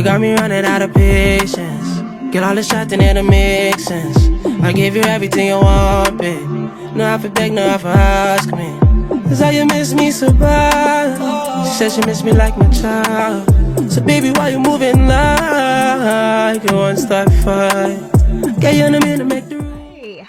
You got me running out of patience. Get all the shots and the make sense. I gave you everything you want, babe. No have to beg, no have to ask me. Cause how you miss me so bad. She said she miss me like my child. So baby, why you moving like you want to start fight? Get you in a minute to make the.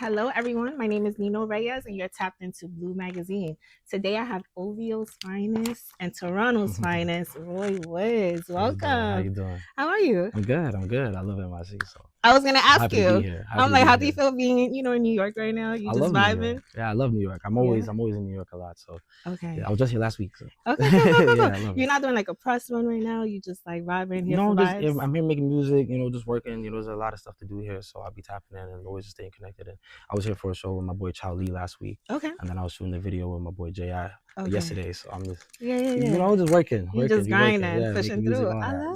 Hello everyone, my name is Nino and Roy and you're tapped into Bleu Magazine. Today I have OVO's finest and Toronto's finest, Roy Woods. Welcome. How you doing? How are you? I'm good. I love NYC. So I was gonna ask happy you. To be here. I'm like, how do you feel being in New York right now? You just vibing? Yeah, I love New York. I'm always in New York a lot. So okay. Yeah, I was just here last week. So okay, go. Yeah, you're not doing like a press run right now. You just like vibing here. No, I'm here making music. Just working. There's a lot of stuff to do here, so I'll be tapping in and always staying connected. And I was here for a show with my boy Chow Lee last week. Okay. And then I was shooting the video with my boy J.I. yesterday. So I'm just yeah. Just working. You just grinding, pushing through. I love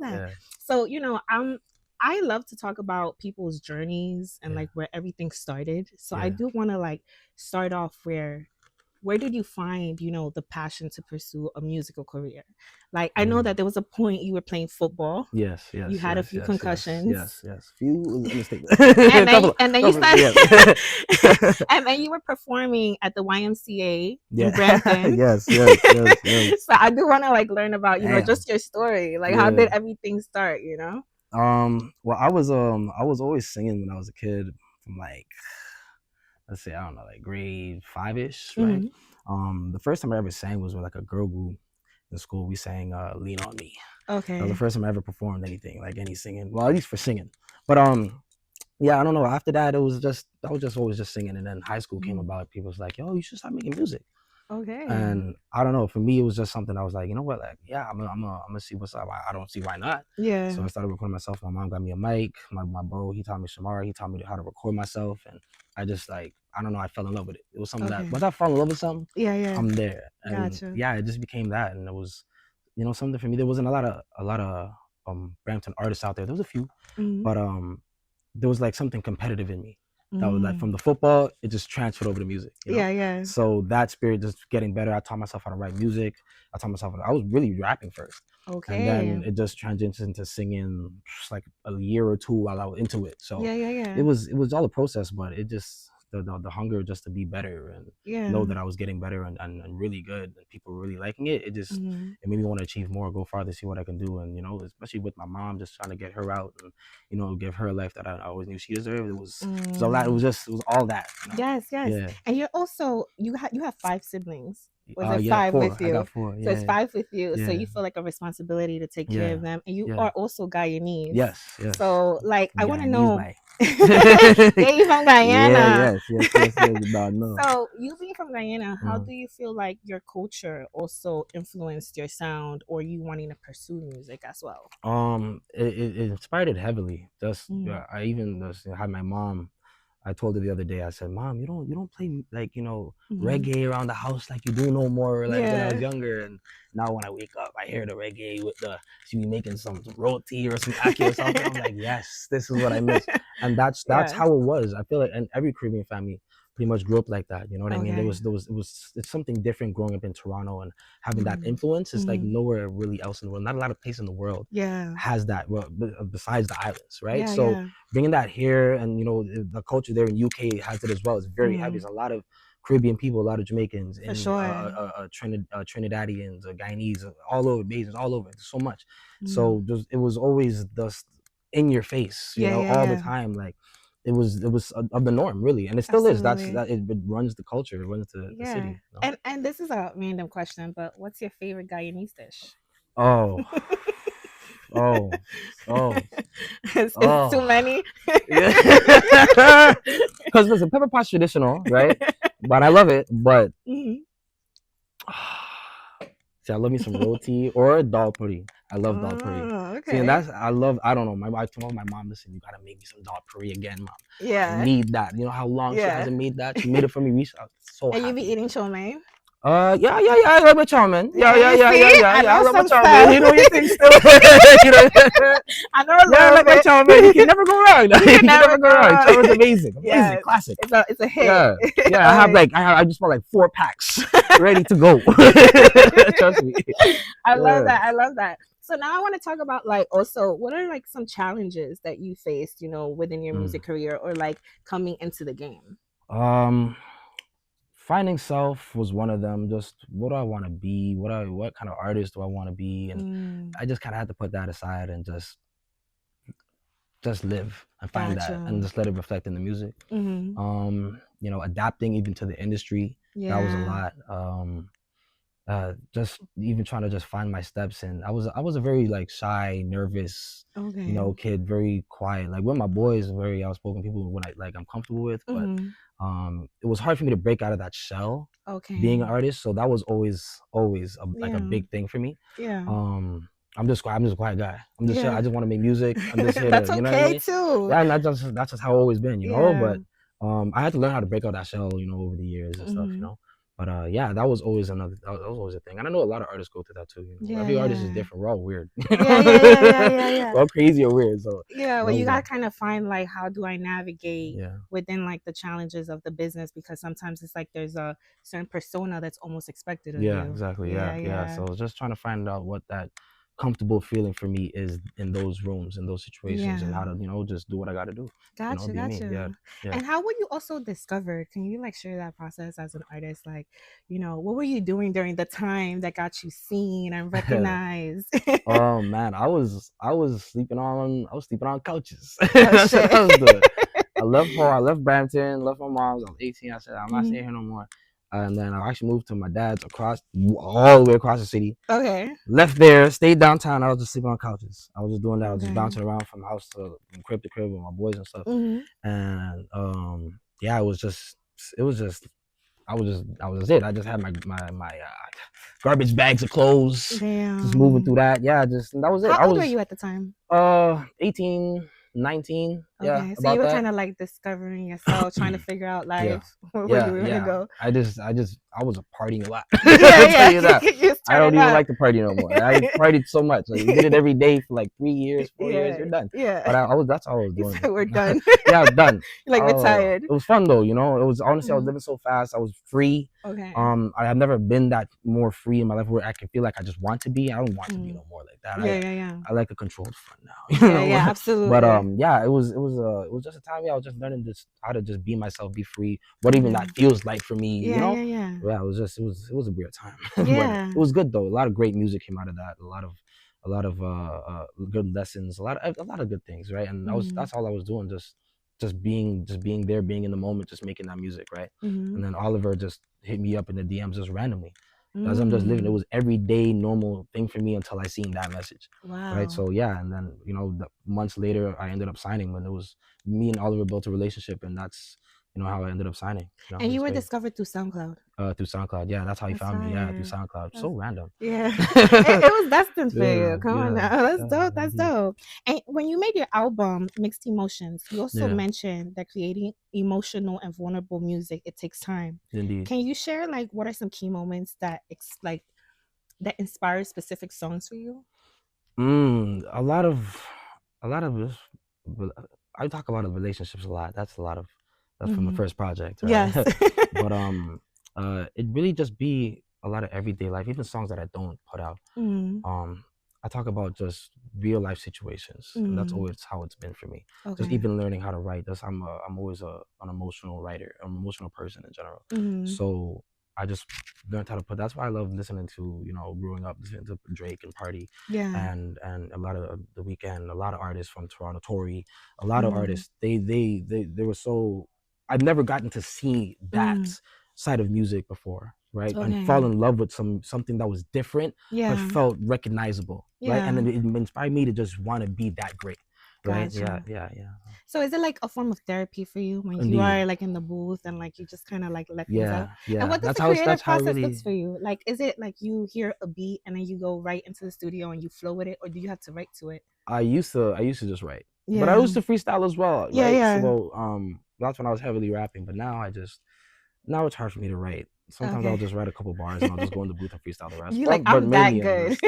that. Yeah. So I love to talk about people's journeys and like where everything started. So I do want to like start off where did you find, the passion to pursue a musical career? Like, I know that there was a point you were playing football. Yes. You had a few concussions. Yes. Few mistakes. and then you started, and then you were performing at the YMCA in Brampton. Yes. So I do want to like learn about, just your story. Like, how did everything start, Well, I was always singing when I was a kid from like, let's say, I don't know, like grade 5-ish, right? Mm-hmm. The first time I ever sang was with like a girl group in school. We sang Lean on Me. Okay. That was the first time I ever performed anything, like any singing. Well, at least for singing. But yeah, I don't know. After that, I was just always just singing. And then high school came about. People was like, yo, you should start making music. Okay. And I don't know. For me, it was just something I was like, you know what? Like, yeah, I'm gonna see what's up. I don't see why not. Yeah. So I started recording myself. My mom got me a mic. My bro, he taught me Shamara. He taught me how to record myself. And I just like, I don't know. I fell in love with it. It was something that once I fall in love with something, I'm there. And gotcha. Yeah, it just became that, and it was, something for me. There wasn't a lot of Brampton artists out there. There was a few, but there was like something competitive in me. That was like from the football, it just transferred over to music. Yeah. So that spirit just getting better. I taught myself how to write music. I was really rapping first. Okay. And then it just transitioned into singing just like a year or two while I was into it. So yeah. It was all a process, but it just the hunger just to be better and know that I was getting better and really good and people were really liking it. It just it made me want to achieve more, go farther, see what I can do. And especially with my mom, just trying to get her out and give her a life that I always knew she deserved. It was a lot. It was all that. Yes. Yeah. And you're also you have 5 siblings. Was it 5 with you? I got 4. So it's 5 with you. So you feel like a responsibility to take care of them, and you are also Guyanese. Yes. So like, I want to know. Yeah, you from Guyana? Yes. So you being from Guyana, how do you feel like your culture also influenced your sound, or you wanting to pursue music as well? It inspired it heavily. I even had my mom. I told her the other day, I said, Mom, you don't play like, reggae around the house like you do no more, like when I was younger. And now when I wake up, I hear the reggae she be making some roti or some ackee or something. I'm like, yes, this is what I miss. And that's how it was. I feel like, and every Caribbean family pretty much grew up like that. You know what I mean? It's something different growing up in Toronto and having that influence. It's like nowhere really else in the world. Not a lot of places in the world has that. Well, besides the islands, right? Bringing that here, and the culture there in UK has it as well. It's very heavy. There's a lot of Caribbean people, a lot of Jamaicans, and Trinidadians, Guyanese, all over, Bajans, all over. There's so much. So it was always just in your face, all the time. Like it was of the norm, really, and it still is. It runs the culture, it runs the city. And this is a random question, but what's your favorite Guyanese dish? Oh. It's too many. Because listen, pepper pot's traditional, right? But I love it. But see, I love me some roti or dal puri. I love dal puri. Okay. See, and I don't know. I told my mom, listen, you gotta make me some dal puri again, Mom. Yeah. I need that. You know how long she hasn't made that? She made it for me recently. I was so happy. And you be eating chow mein? I love my charm, man. See? I I know love my some charm, stuff. man. You know your thing still. You know, I know a little I like my bit. charm, man. You can never go wrong. You can never go wrong. wrong. Charm is amazing, Yeah, classic. it's a hit. Yeah. I just bought like 4 packs ready to go. Trust me. I love that. I love that. So now I want to talk about like also what are like some challenges that you faced, you know, within your music career or like coming into the game. Finding self was one of them. Just what do I want to be? What kind of artist do I want to be? And I just kind of had to put that aside and just live and find that and just let it reflect in the music. You know, adapting even to the industry, that was a lot. Just even trying to just find my steps, and I was a very like shy, nervous, you know, kid, very quiet. Like with my boys, very outspoken people when I'm comfortable with, but it was hard for me to break out of that shell being an artist. So that was always a big thing for me. I'm just a quiet guy. I just want to make music. I'm just here That's to, you know okay what I mean? too. Yeah, and that's just how I've always been, you know. But I had to learn how to break out that shell, you know, over the years and stuff, you know. But yeah, that was always a thing. And I know a lot of artists go through that too. You know? Every artist is different. We're all weird. We're all crazy or weird. So well, you gotta kind of find like how do I navigate within like the challenges of the business, because sometimes it's like there's a certain persona that's almost expected of you. Exactly. Yeah. So just trying to find out what that comfortable feeling for me is in those rooms, in those situations, and how to, you know, just do what I got to do. Gotcha. And how were you also discovered? Can you like share that process as an artist? Like, you know, what were you doing during the time that got you seen and recognized? Oh man, I was sleeping on couches. That's what I was doing. I left Brampton, left my mom's. I was 18. I said, I'm not staying here no more. And then I actually moved to my dad's all the way across the city. Left there, stayed downtown. I was just sleeping on couches. I was just doing that. I was just bouncing around from crib to crib with my boys and stuff. And yeah, I was just it. I just had my garbage bags of clothes. Just moving through that. Yeah, that was it. How old were you at the time? 18. 19. Okay, so you were kind of like discovering yourself, trying to figure out life, where you were gonna go. I was partying a lot. I'll tell you that. I don't even like to party no more. I partied so much. Like, we did it every day for like 3 years, 4 years. You're done. But that's all I was doing. So we're done. Yeah, I was done. Like retired. It was fun though, you know. It was honestly, I was living so fast. I was free. I have never been that more free in my life where I can feel like I just want to be. I don't want to be no more like that. I like a controlled fun now. You know? Yeah, absolutely. But yeah, it was just a time I was just learning how to just be myself, be free. What even that feels like for me, you know? Yeah. It was a weird time. Yeah. It was good though. A lot of great music came out of that. A lot of good lessons. A lot of good things, right? And that's all I was doing. Just being there, being in the moment, just making that music, right? And then Oliver just hit me up in the DMs just randomly. As I'm just living, it was everyday normal thing for me until I seen that message. Right. So yeah, and then, you know, months later I ended up signing when it was me and Oliver built a relationship, and that's, you know, how I ended up signing. You know, and you were discovered through SoundCloud. Through SoundCloud, yeah, that's how he found me. Yeah, through SoundCloud. So random. Yeah, it was destined for you. Come on now, that's dope. That's dope. And when you made your album Mixed Emotions, you also mentioned that creating emotional and vulnerable music, it takes time. Indeed. Can you share like what are some key moments that inspire specific songs for you? A lot of this. I talk about relationships a lot. That's from the first project. Right? Yes. But it really just be a lot of everyday life, even songs that I don't put out. I talk about just real life situations, and that's always how it's been for me. Just even learning how to write. I'm always an emotional writer, an emotional person in general. So I just learned how to put. That's why I love listening to, you know, growing up listening to Drake and Party, and a lot of The Weeknd, a lot of artists from Toronto, Tory, a lot of artists. They were so. I've never gotten to see that side of music before, right? And fall in love with something that was different, but felt recognizable, right? And then it inspired me to just want to be that great, right? Gotcha. Yeah. So is it like a form of therapy for you when you are like in the booth and like you just kind of like let things out? Yeah. And what does the creative process looks for you? Like, is it like you hear a beat and then you go right into the studio and you flow with it, or do you have to write to it? I used to just write, but I used to freestyle as well. Right? Yeah. So that's when I was heavily rapping, but now it's hard for me to write. sometimes I'll just write a couple bars and I'll just go in the booth and freestyle the rest. You like, but I'm that mainly good.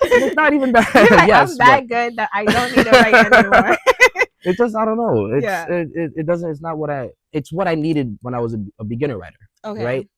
It's not even that. You're like, Yes, I'm that good that I don't need to write anymore. It just, I don't know. It's Yeah. it doesn't. It's not it's what I needed when I was a beginner writer. Okay. Right.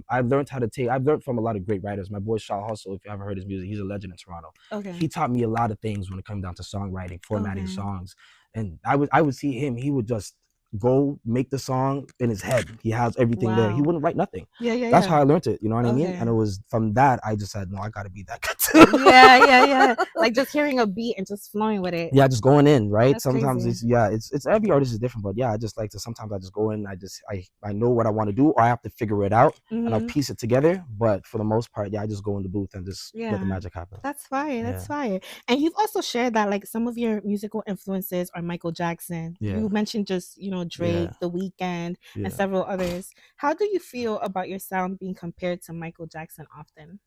I've learned I've learned from a lot of great writers. My boy Shaw Hustle, if you haven't heard his music, he's a legend in Toronto. Okay. He taught me a lot of things when it comes down to songwriting, formatting songs. And I would see him, he would just go make the song in his head. He has everything there. He wouldn't write nothing. That's how I learned it. You know what I mean? And it was from that I just said, no, I gotta be that good too. Yeah. Like just hearing a beat and just flowing with it. Yeah, just going in, right? That's sometimes crazy. it's every artist is different, but yeah, I just like to, sometimes I just go in, I know what I want to do, or I have to figure it out and I'll piece it together. But for the most part, yeah, I just go in the booth and just let the magic happen. That's fire. That's fire. And you've also shared that like some of your musical influences are Michael Jackson. You mentioned just, Drake, The Weeknd, and several others. How do you feel about your sound being compared to Michael Jackson often?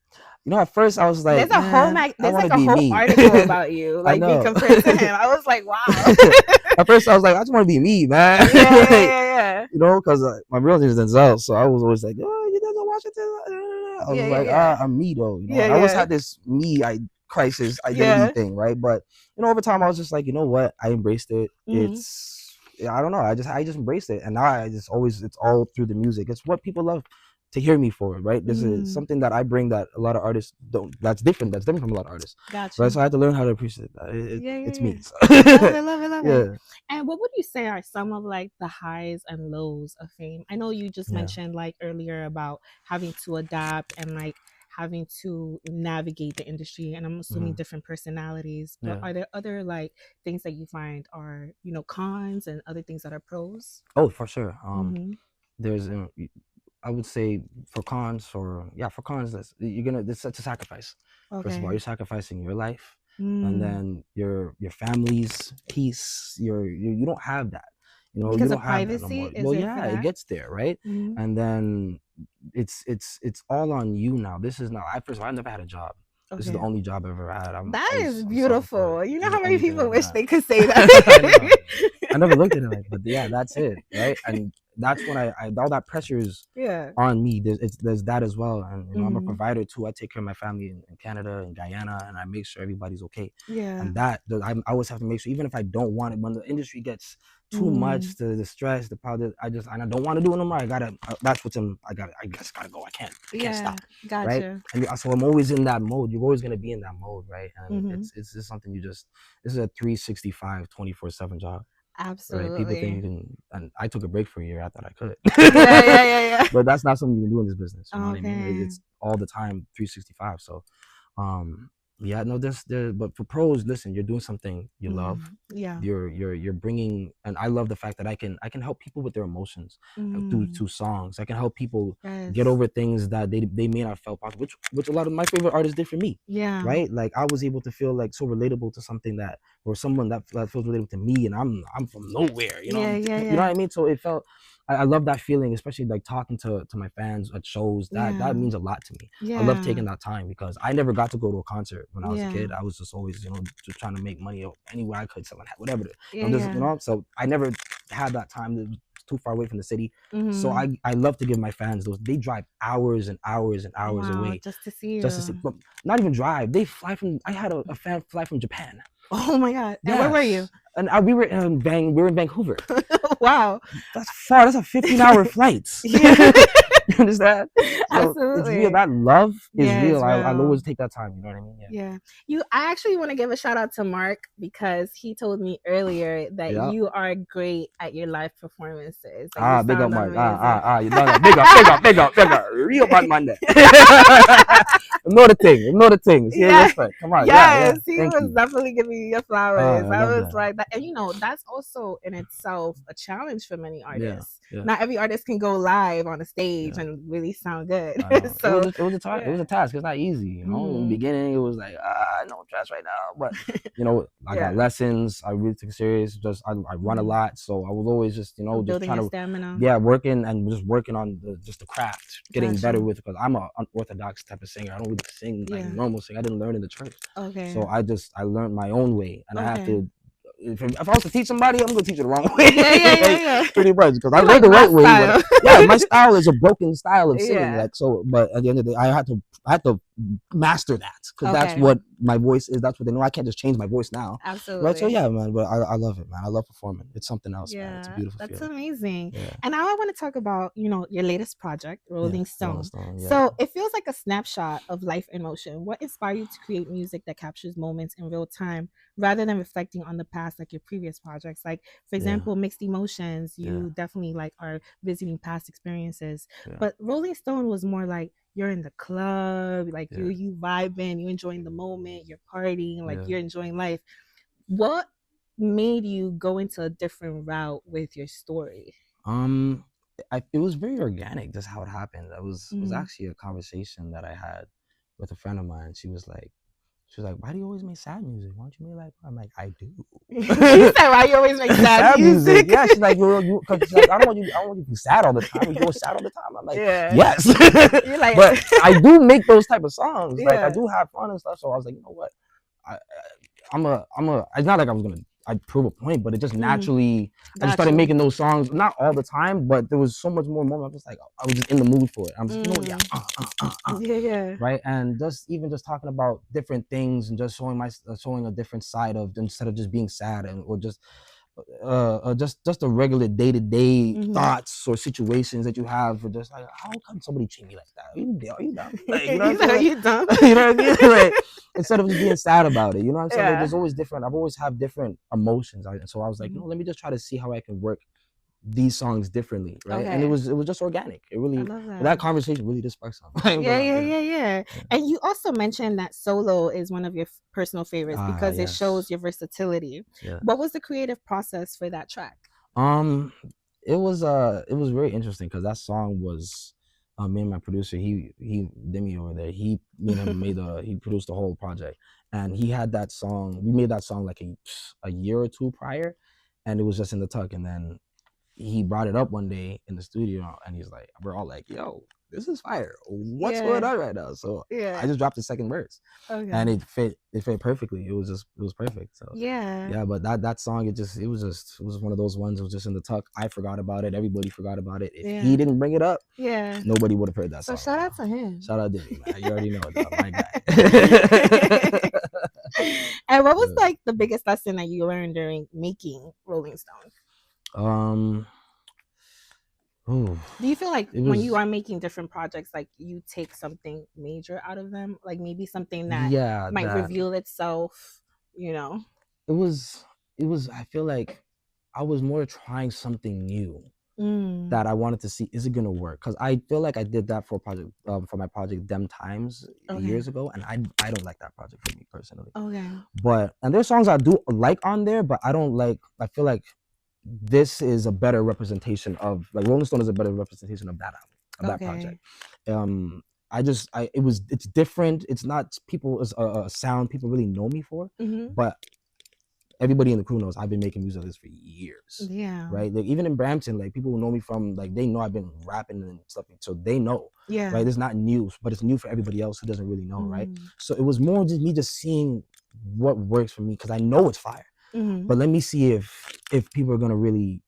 At first I was like, there's a whole article about you, like being compared to him. I was like, wow. At first I was like, I just want to be me, man. Yeah. Because my real name is Denzel, so I was always like, oh, you Denzel Washington. I was like, I'm me though. I always had this me crisis identity thing, right? But over time I was just like, you know what? I embraced it. I don't know. I just embraced it, and now it's all through the music. It's what people love to hear me for, right? This is something that I bring that a lot of artists don't. That's different from a lot of artists. Gotcha. Right? So I had to learn how to appreciate that. It's me. So. Love it. And what would you say are some of like the highs and lows of fame? I know you just mentioned like earlier about having to adapt and like having to navigate the industry, and I'm assuming different personalities. But are there other like things that you find are cons and other things that are pros? Oh, for sure. There's I would say for cons, it's such a sacrifice. First of all, you're sacrificing your life, and then your family's peace. You don't have that. Because you don't of have privacy. That no more. Well, it gets there, right? And then it's all on you now. This is now. First of all, I never had a job. This is the only job I've ever had. That is beautiful. You know how many people wish they could say that? I never looked at it like, but yeah, that's it, right? And that's when I all that pressure is on me. There's that as well, and I'm a provider too. I take care of my family in Canada and Guyana, and I make sure everybody's okay. And I always have to make sure, even if I don't want it, when the industry gets too much, the stress, the powder, I don't want to do it no more. I just gotta go. I can't stop. Gotcha. Right? And so I'm always in that mode. You're always gonna be in that mode, right? And it's just something this is a 365, 24/7 job. Absolutely. Right? People think you can, and I took a break for a year. I thought I could. Yeah. But that's not something you can do in this business. You know what I mean? It's all the time, 365. So, but for pros, listen, you're doing something you love. Yeah. You're bringing, and I love the fact that I can help people with their emotions through songs. I can help people get over things that they may not have felt possible, which a lot of my favorite artists did for me. Yeah. Right? Like I was able to feel like so relatable to something or someone that feels relatable to me, and I'm from nowhere. You know what I mean? So it felt. I love that feeling, especially like talking to my fans at shows. That means a lot to me. I love taking that time because I never got to go to a concert when I was a kid. I was just always, just trying to make money anywhere I could, selling whatever. So I never had that time. It was too far away from the city. So I love to give my fans those. They drive hours and hours and hours away just to see you. But not even drive. They fly from. I had a fan fly from Japan. Oh my God! And where were you? And we were in Vancouver. Wow, that's far. That's a 15-hour flight. You understand? Absolutely. It's real. That love is real. I'll always take that time. You know what I mean? Yeah. I actually want to give a shout out to Mark because he told me earlier that you are great at your live performances. Like, big up, Mark. Big up. Real bad man there. Know the things. Yeah, respect. Come on. Yes, he was definitely giving you your flowers. I was like that. And that's also in itself a challenge for many artists. Not every artist can go live on a stage and really sound good. So it was a task. It's not easy. In the beginning, it was like, I know I'm trash right now, but I got lessons. I really took it serious. I run a lot, so I was always just just trying to stamina. Working on the craft, getting better with it, because I'm an unorthodox type of singer. I don't really sing like normal sing. I didn't learn in the church. Okay. So I learned my own way, and I have to if I was to teach somebody, I'm gonna teach it the wrong way. Yeah. Pretty much, because I You learned the right way. style. But yeah, my style is a broken style of singing. Yeah. Like so, but at the end of the day, I had to master that because that's Okay. what my voice is. That's what they know. I can't just change my voice now. Absolutely. Right. So yeah, man. But I love it, man. I love performing. It's something else, man. It's a beautiful That's feeling. amazing. Yeah. And now I want to talk about, you know, your latest project, Rolling Stone. Yeah. So it feels like a snapshot of life in motion. What inspired you to create music that captures moments in real time rather than reflecting on the past like your previous projects? Like, for example, Mixed Emotions, you definitely like are visiting past experiences. But Rolling Stone was more like you're in the club, like you vibing, you enjoying the moment, you're partying, like you're enjoying life. What made you go into a different route with your story? It was very organic, just how it happened. It was actually a conversation that I had with a friend of mine. She was like, why do you always make sad music? Why don't you make like, I'm like, I do. She said, why you always make sad music? Yeah, she's like, cause she's like, I don't want you to be sad all the time. You're sad all the time. I'm like, yes. You're like, but I do make those type of songs. Like I do have fun and stuff. So I was like, you know what? It's not like I was gonna prove a point, but it just naturally I just started making those songs, not all the time, but there was so much more moment. I was like, I was just in the mood for it. I'm just, right, and just talking about different things and just showing a different side of, instead of just being sad or just a regular day-to-day thoughts or situations that you have, or just like, how come somebody treat me like that? Are you dumb? Like, you know what I mean? You dumb? You know what I mean? Like, instead of just being sad about it, you know what I'm saying? Like, there's always different. I've always had different emotions, and so I was like, let me just try to see how I can work these songs differently, right? And it was just organic. It really, that conversation really just sparked something. Yeah. And you also mentioned that solo is one of your personal favorites because it shows your versatility. What was the creative process for that track? It was very interesting because that song was me and my producer, he Demi over there, me and him he produced the whole project, and he had that song. We made that song like a year or two prior, and it was just in the tuck, and then he brought it up one day in the studio, and he's like, we're all like, yo, this is fire. What's going on right now? So I just dropped the second verse, and it fit perfectly. It was perfect. So but that song, it was one of those ones. It was just in the tuck. I forgot about it. Everybody forgot about it. If he didn't bring it up, nobody would have heard that song. So shout out to him. Shout out Diddy, man. You already know it, my guy. And what was like the biggest lesson that you learned during making Rolling Stone? Do you feel like when you are making different projects, like you take something major out of them, like maybe something that might reveal itself, you know? It was I feel like I was more trying something new that I wanted to see, is it gonna work? Because I feel like I did that for my project Them Times years ago, and I don't like that project for me personally. But there's songs I do like on there, but I feel like this is a better representation of, like, Rolling Stone is a better representation of that album, of that project. It's different. It's not a sound people really know me for, but everybody in the crew knows I've been making music like this for years. Right. Like, even in Brampton, like, people who know me from, like, they know I've been rapping and stuff, so they know. Right. It's not new, but it's new for everybody else who doesn't really know. Right. So it was more just me just seeing what works for me, because I know it's fire. But let me see if people are gonna really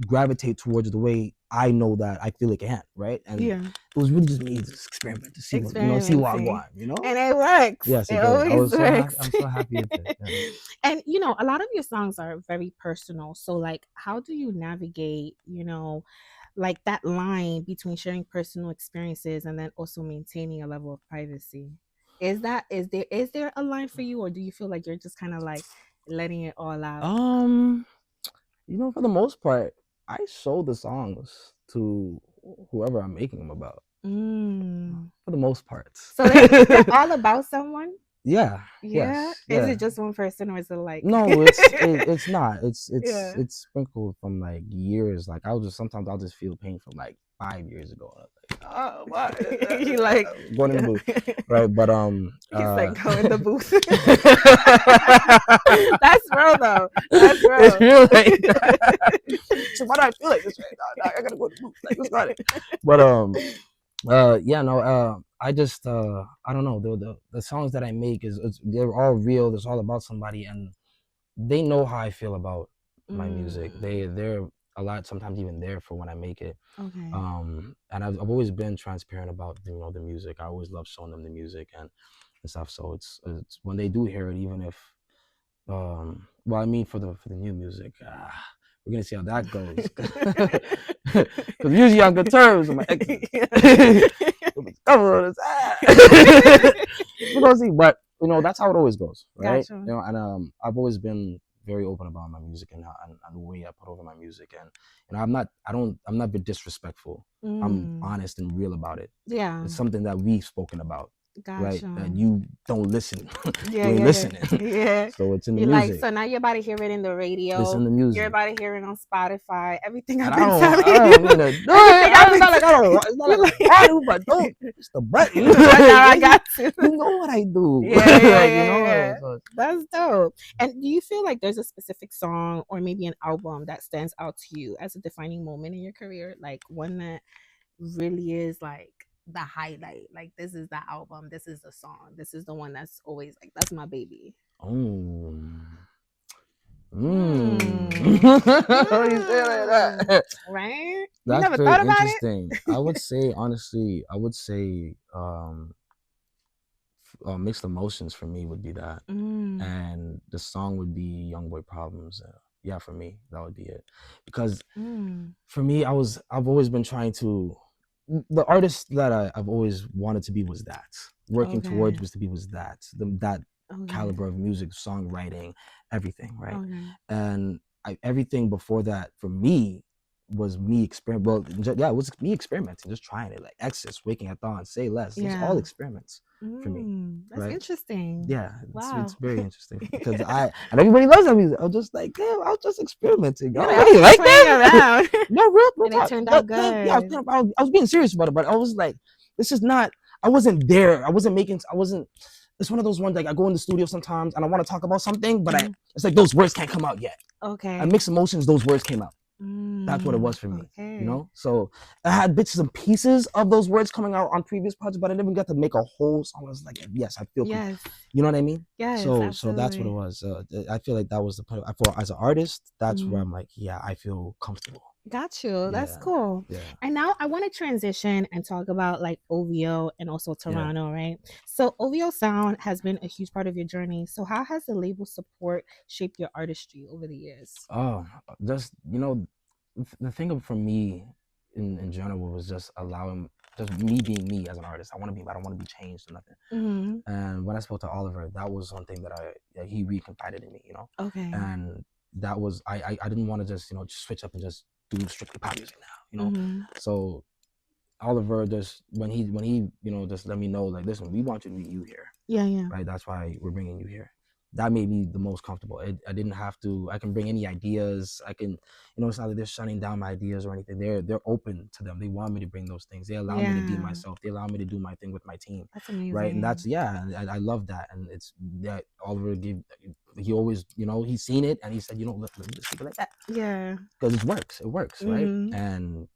gravitate towards the way I know that I feel it can, right? And it was really just me just experiment to see what I want, you know? And it works. Yes, it always works. I'm so happy with it. Yeah. And a lot of your songs are very personal. So, like, how do you navigate, like, that line between sharing personal experiences and then also maintaining a level of privacy? Is there a line for you, or do you feel like you're just kind of like letting it all out? For the most part, I show the songs to whoever I'm making them about. For the most part. So they're all about someone? Yeah. Yes. Is it just one person, or is it like? No, it's not. It's sprinkled from like years. Like, sometimes I'll just feel pain from like 5 years ago. Like, oh, what? You like going in the booth, right? But he's like, go in the booth. That's real though. That's real. It's real like that. So why do I feel like this right now? I gotta go to the booth. Like, what's got it? But I just I don't know. The songs that I make they're all real. It's all about somebody, and they know how I feel about my music. They're a lot sometimes even there for when I make it. Okay. And I've always been transparent about the music. I always love showing them the music and stuff. So it's when they do hear it, even if well, I mean for the new music, we're gonna see how that goes. Because usually on good terms with my exes. We're gonna see, but that's how it always goes, right? Gotcha. And I've always been very open about my music and the way I put over my music, and I'm not been disrespectful. I'm honest and real about it. Yeah. It's something that we've spoken about. Gotcha. Right, and you don't listen. Yeah, you ain't listening. Yeah. So it's in the You're music. like, so now you're about to hear it in the radio. It's in the music. You're about to hear it on Spotify. Everything I've And been telling I don't mean to do it. It's not like I don't. It's not like I do, but don't. It's the button. Now I got to. You know what I do. Yeah. So, that's dope. And do you feel like there's a specific song or maybe an album that stands out to you as a defining moment in your career? Like one that really is like the highlight, like this is the album, this is the song, this is the one that's always like, that's my baby. You say it like that, right? That's you never very thought about interesting. I would say honestly, mixed emotions for me would be that, and the song would be Young Boy Problems. Yeah, for me that would be it, because for me I've always been trying to. The artist that I've always wanted to be was that working towards was that caliber of music, songwriting, everything, right? And everything before that for me was me it was me experimenting, just trying it, like Exes, Waking at Dawn, Say Less. It's all experiments for me. That's right? Interesting. Yeah, wow. it's very interesting because and everybody loves that music. I was just like, damn, I was just experimenting. Yeah, I like that. No, real and it turned out good. Yeah, I was being serious about it, but I was like, this is not. I wasn't there. I wasn't. It's one of those ones like I go in the studio sometimes and I want to talk about something, but it's like those words can't come out yet. Okay. I mixed emotions. Those words came out. That's what it was for me. So I had bits and pieces of those words coming out on previous projects, but I never got to make a whole song. I was like, yes, I feel. Yes. You know what I mean? Yes. So absolutely. that's what it was. I feel like that was the point. For as an artist, that's where I'm like, yeah, I feel comfortable. Got you. That's cool. Yeah. And now I want to transition and talk about like OVO and also Toronto, right? So OVO Sound has been a huge part of your journey. So how has the label support shaped your artistry over the years? Oh, just the thing for me in general was just allowing just me being me as an artist. I don't want to be changed or nothing. And when I spoke to Oliver, that was one thing that he reconfided in me, Okay. And that was I didn't want to just just switch up and just do strictly pop music now, So Oliver just when he just let me know like, listen, we want you to meet you here. Yeah. Right. That's why we're bringing you here. That made me the most comfortable. I didn't have to. I can bring any ideas. I can, it's not that they're shutting down my ideas or anything. They're open to them. They want me to bring those things. They allow me to be myself. They allow me to do my thing with my team. That's amazing. Right, and that's I love that. And it's that Oliver he always he's seen it and he said let me just keep it like that. Yeah, because it works, right? And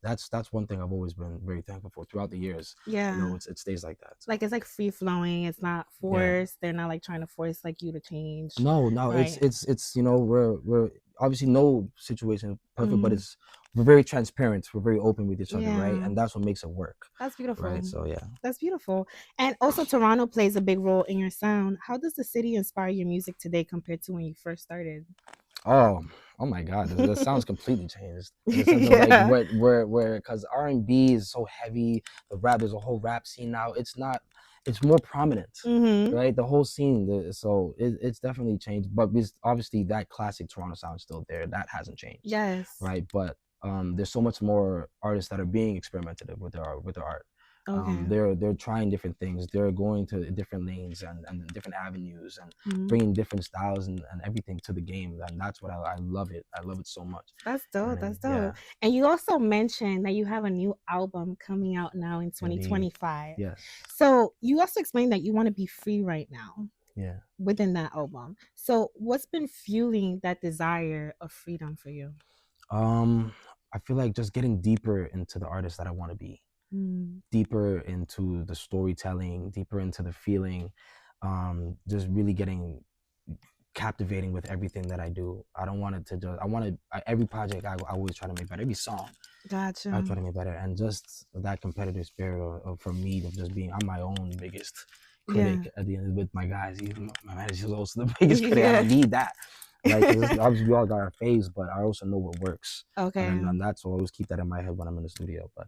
that's one thing I've always been very thankful for throughout the years. Yeah, it stays like that. Like it's like free flowing. It's not forced. They're not like trying to force like you to change. No, right? it's we're obviously no situation perfect, but we're very transparent. We're very open with each other, right? And that's what makes it work. That's beautiful. Right. So yeah, that's beautiful. And also Toronto plays a big role in your sound. How does the city inspire your music today compared to when you first started? Oh my God, the sound's completely changed. In the sense of like where because R&B is so heavy, there's a whole rap scene now. It's more prominent, right? The whole scene, so it's definitely changed. But obviously that classic Toronto sound is still there. That hasn't changed. Yes. Right, but there's so much more artists that are being experimented with their art. Okay. They're trying different things. They're going to different lanes and different avenues and bringing different styles and everything to the game. And that's what I love it. I love it so much. That's dope. That's dope. Yeah. And you also mentioned that you have a new album coming out now in 2025. Yes. So you also explained that you want to be free right now. Yeah. Within that album. So what's been fueling that desire of freedom for you? I feel like just getting deeper into the artist that I want to be. Deeper into the storytelling, deeper into the feeling, just really getting captivating with everything that I do. I don't want it to just. Every project I always try to make better. Every song Gotcha. I try to make better, and just that competitive spirit of for me of just being. I'm my own biggest critic at the end with my guys. Even my manager is also the biggest critic. I don't need that. Right, because obviously we all got our phase, but I also know what works. Okay. And that's why I always keep that in my head when I'm in the studio. But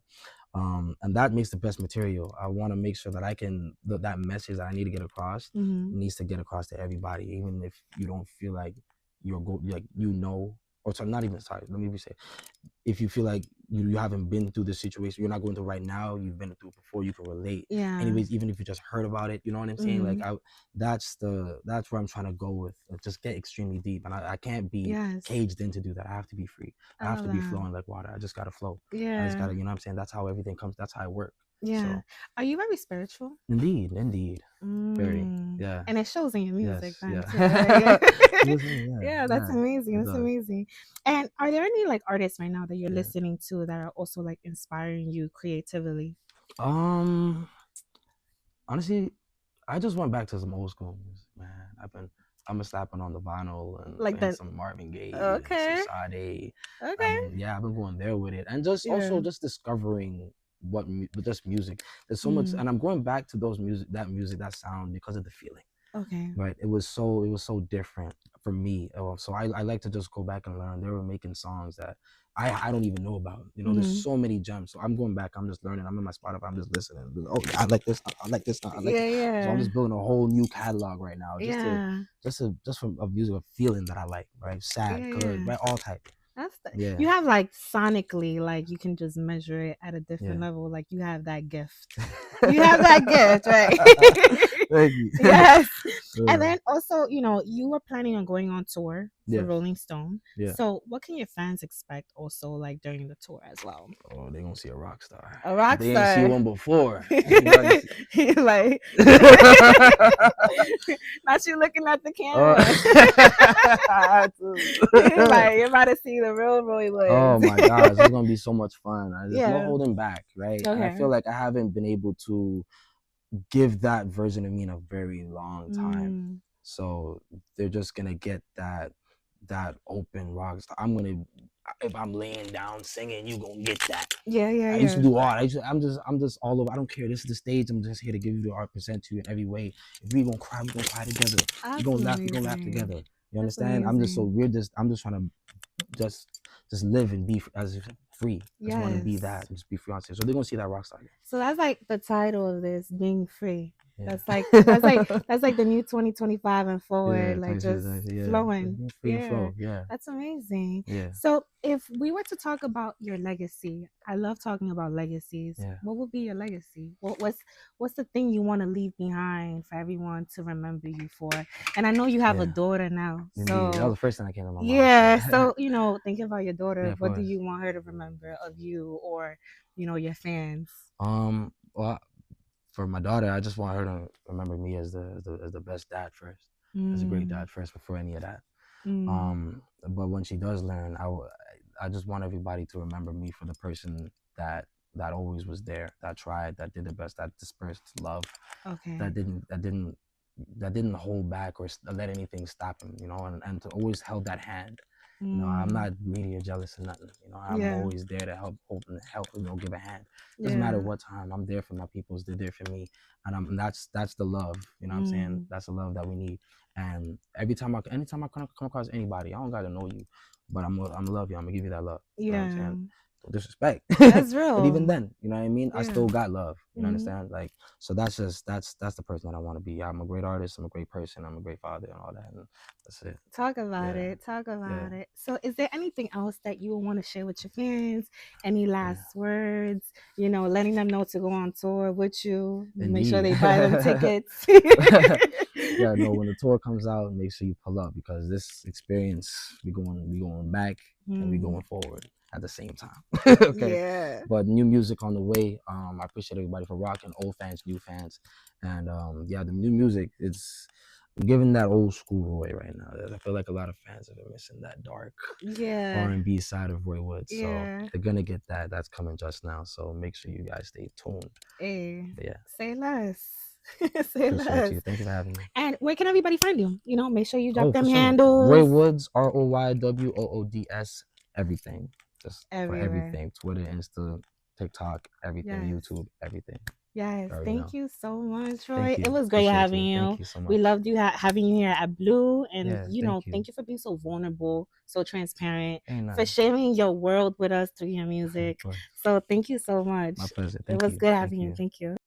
and that makes the best material. I want to make sure that I can that message that I need to get across needs to get across to everybody, even if you don't feel like or so not even sorry. Let me say, if you feel like you haven't been through this situation, you're not going through right now, you've been through it before, you can relate. Yeah. Anyways, even if you just heard about it, you know what I'm saying? Like that's where I'm trying to go with. Just get extremely deep, and I can't be caged in to do that. I have to be free. I have to be flowing like water. I just gotta flow. I just gotta, you know what I'm saying? That's how everything comes. That's how I work. Yeah. So, are you very spiritual? Indeed. Very. Yeah. And it shows in your music. Yes, too, right? Yeah, that's amazing. That's amazing. And are there any like artists right now that you're listening to that are also like inspiring you creatively? Honestly, I just went back to some old school music, man. I'm slapping on the vinyl and like playing some Marvin Gaye, some Sade. Okay. I've been going there with it, and just also just discovering just music. There's so much, and I'm going back to that sound because of the feeling. Okay. Right. It was so different for me. So I like to just go back and learn. They were making songs that I don't even know about. You know, there's so many gems. So I'm going back. I'm just learning. I'm in my Spotify. I'm just listening. Oh, I like this. I like this. I like this. So I'm just building a whole new catalog right now. Just from a music, a feeling that I like. Right. Sad, good, right. All type. You have like sonically, like you can just measure it at a different level. Like you have that gift. You have that gift, right? Thank you. Yes. And then also, you were planning on going on tour for Rolling Stone. So what can your fans expect also like during the tour as well? Oh, they're gonna see a rock star. A rock star. They ain't see one before. Like not you looking at the camera. Like you're about to see the real Roy Woods. Oh my gosh, it's gonna be so much fun. There's no holding back, right? Okay. I feel like I haven't been able to give that version of me in a very long time. So they're just gonna get that open rock star. If I'm laying down singing, you gonna get that. I used to do art. I'm just all over. I don't care. This is the stage. I'm just here to give you the art, present to you in every way. If we gonna cry, we gonna cry together. We gonna laugh together. You understand? I'm just trying to just live and be as free. I just want to be that, just be free on stage. So they're gonna see that rock star. So that's like the title of this, being free. Yeah. That's like the new 2025 and forward, like just flowing. Free flow. Yeah. That's amazing. Yeah. So if we were to talk about your legacy, I love talking about legacies. Yeah. What would be your legacy? What's the thing you want to leave behind for everyone to remember you for? And I know you have a daughter now. Indeed. So that was the first thing that came to my mind. Yeah. So, thinking about your daughter, what do you want her to remember of you or, your fans? Well, for my daughter, I just want her to remember me as the best dad first, as a great dad first before any of that. But when she does learn, I just want everybody to remember me for the person that always was there, that tried, that did the best, that dispersed love, that didn't hold back or let anything stop him, and to always held that hand. I'm not greedy or jealous or nothing. I'm always there to help, give a hand. Doesn't matter what time. I'm there for my peoples. They're there for me, and that's the love. You know what I'm saying? That's the love that we need. And anytime I come across anybody, I don't gotta know you, but I'm gonna love you. I'm gonna give you that love. You know what I'm saying? No disrespect. That's real. But even then, you know what I mean? I still got love. You understand? Like, so that's the person that I want to be. I'm a great artist. I'm a great person. I'm a great father and all that. And that's it. Talk about it. So is there anything else that you want to share with your fans? Any last words? Letting them know to go on tour with you. Indeed. Make sure they buy them tickets. When the tour comes out, make sure you pull up, because this experience, we going back and we going forward at the same time. Okay. Yeah. But new music on the way. I appreciate everybody for rocking, old fans, new fans, and the new music. It's giving that old school Roy right now. I feel like a lot of fans have been missing that dark R&B side of Roy Woods. So they're gonna get that. That's coming just now. So make sure you guys stay tuned. Hey. Yeah. Say less. Appreciate you. Thank you for having me. And where can everybody find you? You know, make sure you drop them for sure. handles. Roy Woods, RoyWoods, everything. Just Everywhere. for everything. Twitter, Insta, TikTok, everything, Yes. YouTube, everything. Yes, You already thank know. you so much, Roy. Thank you. It was great Appreciate having you. you. Thank you so much. We loved you having you here at Blue, and Yes, you know, thank you. thank you for being so vulnerable, so transparent, Ain't for nothing. sharing your world with us through your music. Of course. So thank you so much. My pleasure. It Thank was you. good Thank having you. you. Thank you.